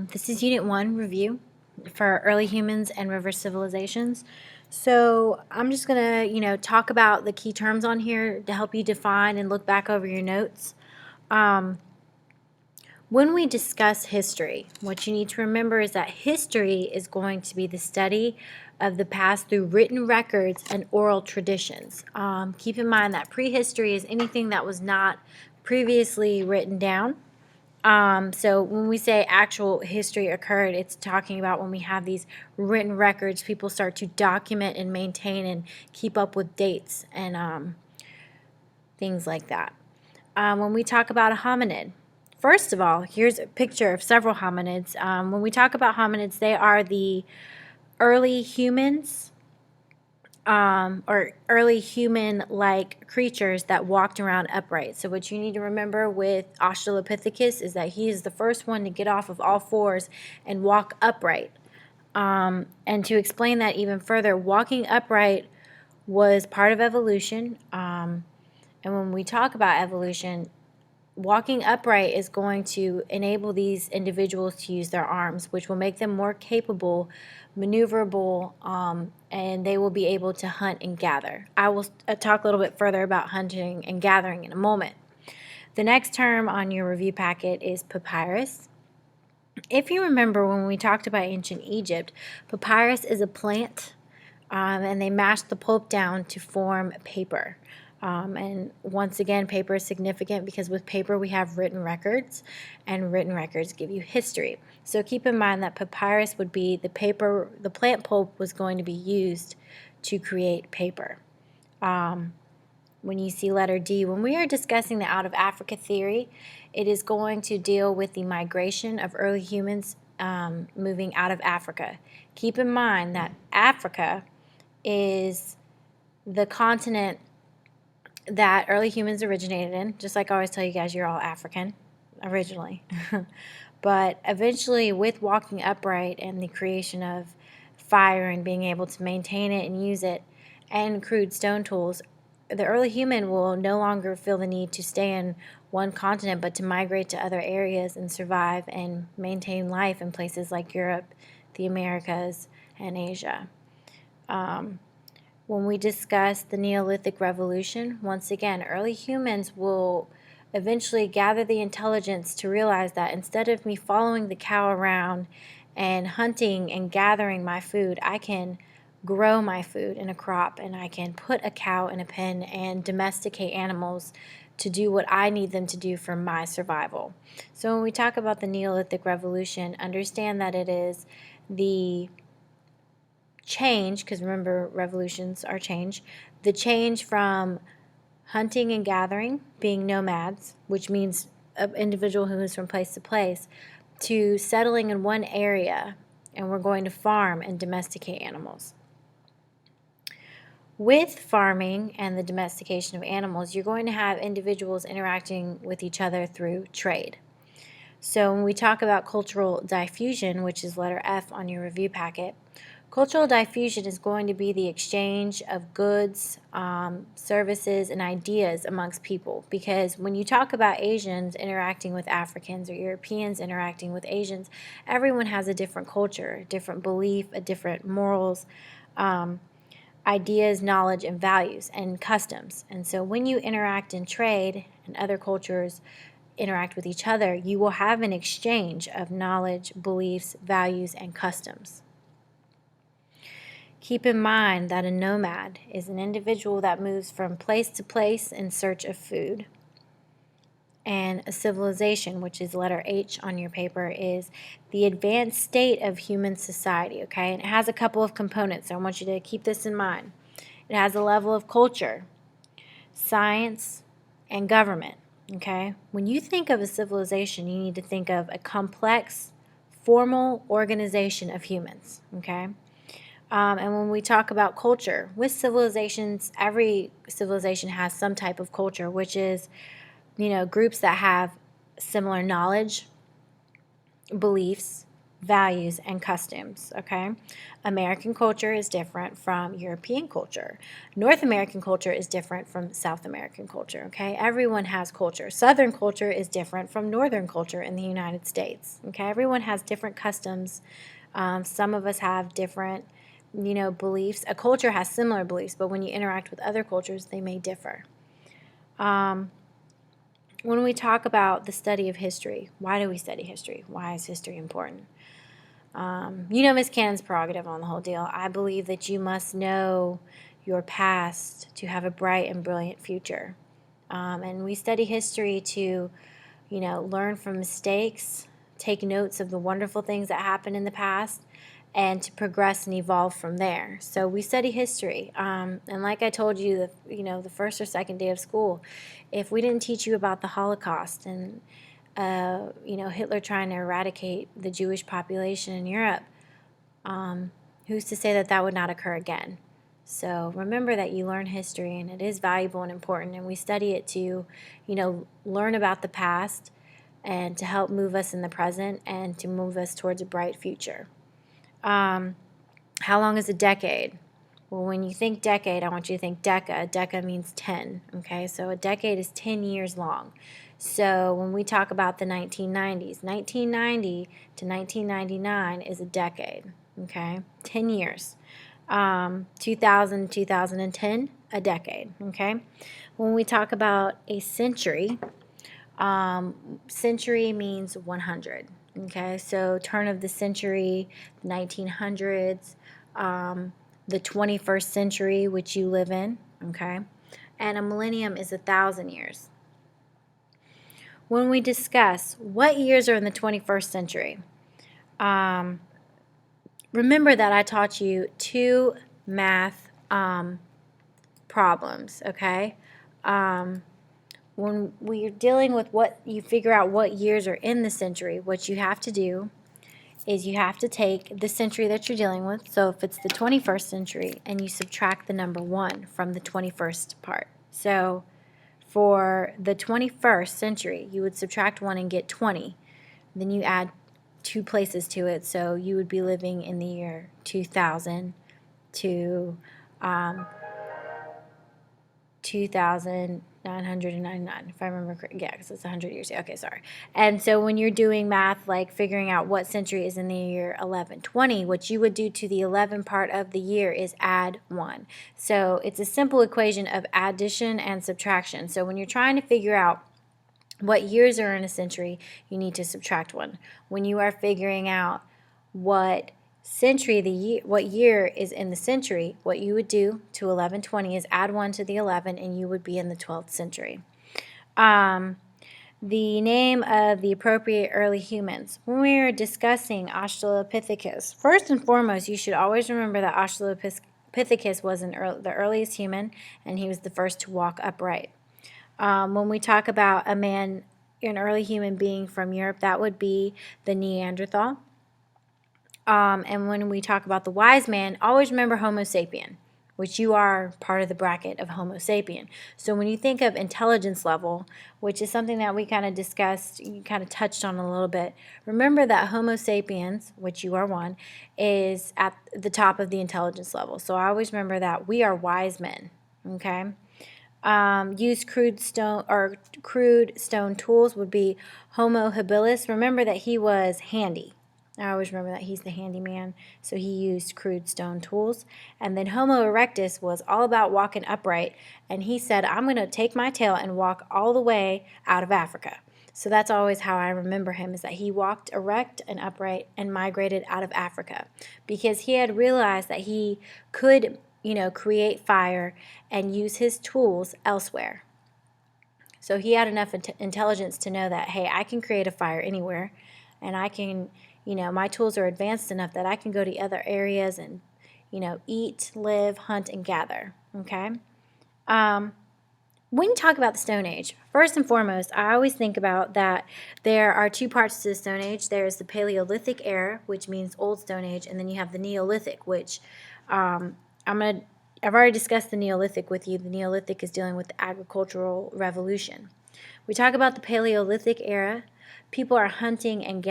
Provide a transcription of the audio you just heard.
This is Unit 1 review for early humans and river civilizations. So I'm just going to, talk about the key terms on here to help you define and look back over your notes. When we discuss history, what you need to remember is that history is going to be the study of the past through written records and oral traditions. Keep in mind that prehistory is anything that was not previously written down. So when we say actual history occurred, it's talking about when we have these written records, people start to document and maintain and keep up with dates and things like that. When we talk about a hominid, first of all, here's a picture of several hominids. When we talk about hominids, they are the early humans or early human-like creatures that walked around upright. So what you need to remember with Australopithecus is that he is the first one to get off of all fours and walk upright. And to explain that even further, walking upright was part of evolution. And when we talk about evolution, walking upright is going to enable these individuals to use their arms, which will make them more capable, maneuverable, and they will be able to hunt and gather. I will talk a little bit further about hunting and gathering in a moment. The next term on your review packet is papyrus. If you remember when we talked about ancient Egypt, papyrus is a plant, and they mashed the pulp down to form paper. And once again, paper is significant because with paper we have written records, and written records give you history. So keep in mind that papyrus would be the paper, the plant pulp was going to be used to create paper. When you see letter D, when we are discussing the out of Africa theory, it is going to deal with the migration of early humans moving out of Africa. Keep in mind that Africa is the continent that early humans originated in. Just like I always tell you guys, you're all African originally. But eventually, with walking upright and the creation of fire and being able to maintain it and use it, and crude stone tools, the early human will no longer feel the need to stay in one continent, but to migrate to other areas and survive and maintain life in places like Europe, the Americas, and Asia. When we discuss the Neolithic Revolution, once again, early humans will eventually gather the intelligence to realize that instead of me following the cow around and hunting and gathering my food, I can grow my food in a crop, and I can put a cow in a pen and domesticate animals to do what I need them to do for my survival. So when we talk about the Neolithic Revolution, understand that it is the change, because remember, revolutions are change, the change from hunting and gathering, being nomads, which means an individual who moves from place to place, to settling in one area, and we're going to farm and domesticate animals. With farming and the domestication of animals, you're going to have individuals interacting with each other through trade. So when we talk about cultural diffusion, which is letter F on your review packet, cultural diffusion is going to be the exchange of goods, services, and ideas amongst people. Because when you talk about Asians interacting with Africans or Europeans interacting with Asians, everyone has a different culture, a different belief, a different morals, ideas, knowledge, and values, and customs. And so when you interact in trade and other cultures interact with each other, you will have an exchange of knowledge, beliefs, values, and customs. Keep in mind that a nomad is an individual that moves from place to place in search of food. And a civilization, which is letter H on your paper, is the advanced state of human society, okay? And it has a couple of components, so I want you to keep this in mind. It has a level of culture, science, and government, okay? When you think of a civilization, you need to think of a complex, formal organization of humans, okay? And when we talk about culture, with civilizations, every civilization has some type of culture, which is, groups that have similar knowledge, beliefs, values, and customs, okay? American culture is different from European culture. North American culture is different from South American culture, okay? Everyone has culture. Southern culture is different from Northern culture in the United States, okay? Everyone has different customs. Some of us have different, beliefs. A culture has similar beliefs, but when you interact with other cultures, they may differ. When we talk about the study of history, why do we study history? Why is history important? Miss Cannon's prerogative on the whole deal. I believe that you must know your past to have a bright and brilliant future. And we study history to, learn from mistakes, take notes of the wonderful things that happened in the past, and to progress and evolve from there. So we study history. And like I told you, the first or second day of school, if we didn't teach you about the Holocaust and Hitler trying to eradicate the Jewish population in Europe, who's to say that that would not occur again? So remember that you learn history, and it is valuable and important, and we study it to, learn about the past and to help move us in the present and to move us towards a bright future. How long is a decade? Well, when you think decade, I want you to think deca. Deca means 10, okay? So a decade is 10 years long. So when we talk about the 1990s, 1990 to 1999 is a decade, okay? 10 years. 2000, 2010, a decade, okay? When we talk about a century, century means 100, okay? So turn of the century, 1900s, the 21st century, which you live in, okay? And a millennium is 1,000 years. When we discuss what years are in the 21st century, remember that I taught you 2 math problems, okay? When we're dealing with what you figure out what years are in the century, what you have to do is you have to take the century that you're dealing with. So if it's the 21st century, and you subtract the number 1 from the 21st part. So for the 21st century, you would subtract 1 and get 20. Then you add 2 places to it, so you would be living in the year 2000 to 2,999, if I remember correctly. Yeah, because it's 100 years. Okay, sorry. And so when you're doing math, like figuring out what century is in the year 1120, what you would do to the 11 part of the year is add 1. So it's a simple equation of addition and subtraction. So when you're trying to figure out what years are in a century, you need to subtract 1. When you are figuring out what century, what year is in the century, what you would do to 1120 is add 1 to the 11, and you would be in the 12th century. The name of the appropriate early humans. When we are discussing Australopithecus, first and foremost, you should always remember that Australopithecus was the earliest human, and he was the first to walk upright. When we talk about an early human being from Europe, that would be the Neanderthal. And when we talk about the wise man, always remember Homo sapien, which you are part of the bracket of Homo sapien. So when you think of intelligence level, which is something that we kind of discussed, you kind of touched on a little bit, remember that Homo sapiens, which you are one, is at the top of the intelligence level. So I always remember that we are wise men, okay? Use crude stone tools would be Homo habilis. Remember that he was handy. I always remember that he's the handyman, so he used crude stone tools. And then Homo erectus was all about walking upright, and he said, I'm going to take my tail and walk all the way out of Africa. So that's always how I remember him, is that he walked erect and upright and migrated out of Africa because he had realized that he could, create fire and use his tools elsewhere. So he had enough intelligence to know that, hey, I can create a fire anywhere, and I can, my tools are advanced enough that I can go to other areas and, eat, live, hunt, and gather, okay? When you talk about the Stone Age, first and foremost, I always think about that there are 2 parts to the Stone Age. There's the Paleolithic era, which means Old Stone Age, and then you have the Neolithic, which I've already discussed the Neolithic with you. The Neolithic is dealing with the agricultural revolution. We talk about the Paleolithic era. People are hunting and gathering.